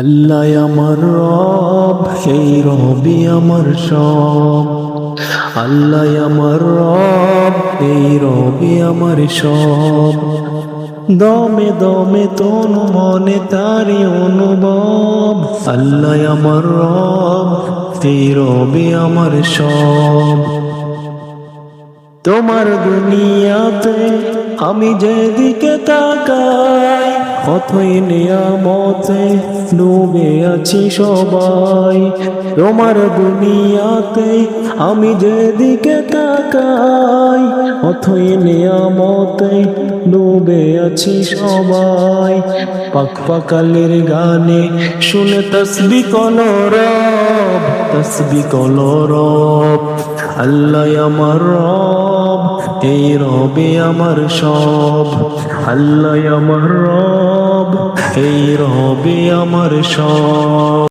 আল্লাহ আমার রব, সেই রবি আমার সব। আল্লাহ আমার রব, এই রবি আমার সব। দমে দমে তনু মনে তারি অনুভব। আল্লাহ আমার রব, এই রবি আমার সব। তোমার দুনিয়াতে আমি যেদিকে তাকাই, অথই নিয়ামতে ডুবে আছি সবাই। তোমার দুনিয়াতে আমি যেদিকে তাকাই, অথই নিয়ামতে ডুবে আছি সবাই। পাক পাকালের গানে শুনে তসবিহ করো রব, তসবিহ করো রব। আল্লাহ আমার রব, এই রবে আমার সব। আল্লাহ আমার রব, এই রবে আমার সব।